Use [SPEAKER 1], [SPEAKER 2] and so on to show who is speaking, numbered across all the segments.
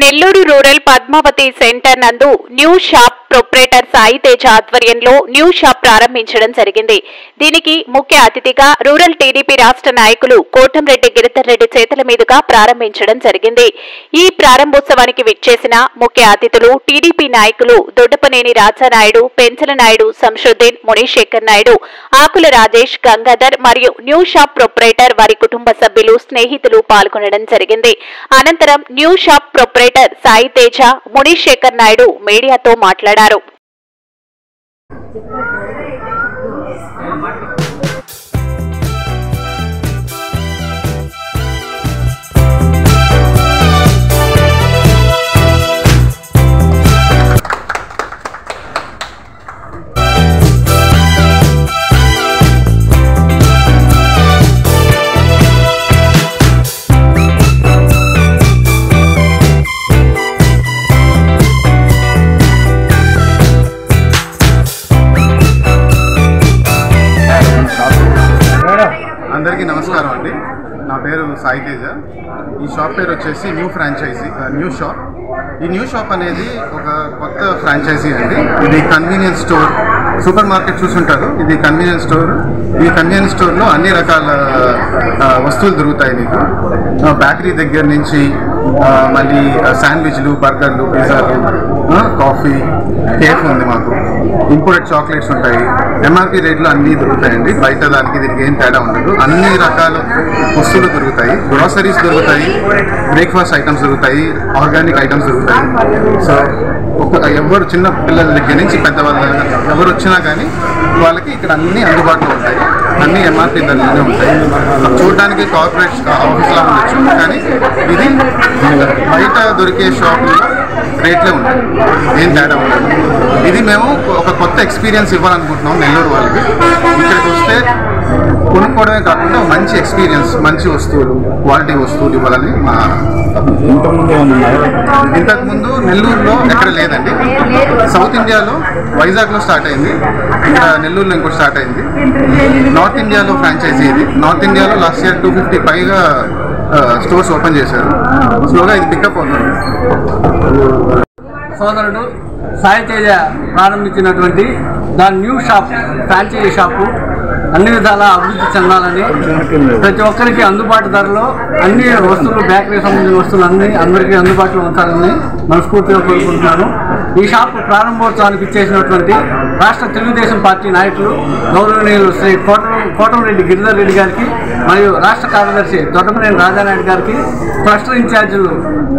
[SPEAKER 1] Nellore rural Padmavati centre నందు new shop proprietor Sai Teja ఆధ్వర్యంలో new shop ప్రారంభించడం జరిగింది. దీనికి ముఖ్య అతిథిగా రూరల్ టీడీపీ రాష్ట్ర నాయకులు కోటంరెడ్డి గిరిధర్ రెడ్డి చేతుల మీదుగా ప్రారంభించడం జరిగింది. ఈ ప్రారంభోత్సవానికి విచ్చేసిన ముఖ్య అతిథులు టీడీపీ నాయకులు దొడ్డపనేని రాజానాయుడు, పెంచల నాయుడు, సంశుద్దీన్, మునిశేఖర్ నాయుడు, ఆకుల రాజేష్, గంగాధర్ మరియు న్యూ షాప్ ప్రొప్రైటర్ వారి కుటుంబ సభ్యులు, స్నేహితులు పాల్గొనడం జరిగింది. అనంతరం new shop proprietor Sai Teja, Munisekhar Naidu మీడియాతో మాట్లాడారు.
[SPEAKER 2] అందరికీ నమస్కారం అండి. నా పేరు సాయి తేజ. ఈ షాప్ పేరు వచ్చేసి న్యూ ఫ్రాంచైజీ న్యూ షాప్. ఈ న్యూ షాప్ అనేది ఒక కొత్త ఫ్రాంచైజీ అండి. ఇది కన్వీనియన్స్ స్టోర్, సూపర్ మార్కెట్ చూసుంటారు. ఇది కన్వీనియన్స్ స్టోర్. ఈ కన్వీనియన్స్ స్టోర్లో అన్ని రకాల వస్తువులు దొరుకుతాయి మీకు. బేకరీ దగ్గర నుంచి మళ్ళీ శాండ్విచ్లు, బర్గర్లు, పిజ్జాలు, కాఫీ, కేక్ ఉంది మాకు. ఇంపోర్టెడ్ చాక్లెట్స్ ఉంటాయి. ఎంఆర్పి రేట్లో అన్నీ దొరుకుతాయండి. బయట దానికి దీనికి ఏం తేడా ఉండదు. అన్ని రకాల వస్తువులు దొరుకుతాయి. గ్రోసరీస్ దొరుకుతాయి, బ్రేక్ఫాస్ట్ ఐటమ్స్ దొరుకుతాయి, ఆర్గానిక్ ఐటమ్స్ దొరుకుతాయి. సో ఎవరు చిన్న పిల్లల దగ్గర నుంచి పెద్దవాళ్ళ ఎవరు వచ్చినా కానీ వాళ్ళకి ఇక్కడ అన్నీ అందుబాటులో ఉంటాయి. అన్నీ ఎంఆర్పి ధరలోనే ఉంటాయి. చూడడానికి కార్పొరేట్ ఆఫీస్లా ఉండొచ్చు, కానీ ఇది బయట దొరికే షాపుల్లో రేట్లే ఉంటాయి, ఏం తేడా ఉండదు. ఇది మేము ఒక కొత్త ఎక్స్పీరియన్స్ ఇవ్వాలనుకుంటున్నాం నెల్లూరు వాళ్ళకి. ఇక్కడికి వస్తే కొనుక్కోవడమే కాకుండా మంచి ఎక్స్పీరియన్స్, మంచి వస్తువులు, క్వాలిటీ వస్తువులు ఇవ్వాలని మా ఇంతకుముందు నెల్లూరులో ఎక్కడ లేదండి. సౌత్ ఇండియాలో వైజాగ్లో స్టార్ట్ అయింది, ఇక్కడ నెల్లూరులో ఇంకోటి స్టార్ట్ అయింది. నార్త్ ఇండియాలో ఫ్రాంచైజీ ఇది. నార్త్ ఇండియాలో లాస్ట్ ఇయర్ 250 పైగా స్టోర్స్ ఓపెన్ చేశారు. స్లోగా ఇది పికప్ అవుతుంది.
[SPEAKER 3] సోదరుడు సాయి తేజ ప్రారంభించినటువంటి the new shop franchisee shop అన్ని విధాలా అభివృద్ధి చెందాలని, ప్రతి ఒక్కరికి అందుబాటు ధరలో అన్ని వస్తువులు, బేకరీ సంబంధించిన వస్తువులు అన్నీ అందరికీ అందుబాటులో ఉంచాలని మనస్ఫూర్తిగా కోరుకుంటున్నాను. ఈ షాపు ప్రారంభోత్సవానికి ఇచ్చేసినటువంటి రాష్ట్ర తెలుగుదేశం పార్టీ నాయకులు గౌరవనీయులు శ్రీ కోటంరెడ్డి గిరిధర్ రెడ్డి గారికి మరియు రాష్ట్ర కార్యదర్శి దొడ్డపనేని రాజానాయుడు గారికి, క్లస్టర్ ఇన్ఛార్జీలు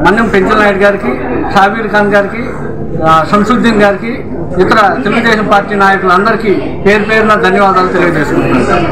[SPEAKER 3] మన్యం పెంచల నాయుడు గారికి, షాబీర్ ఖాన్ గారికి, సంశుద్దీన్ గారికి, ఇతర తెలుగుదేశం పార్టీ నాయకులందరికీ పేరు పేరున ధన్యవాదాలు తెలియజేసుకుంటున్నాను.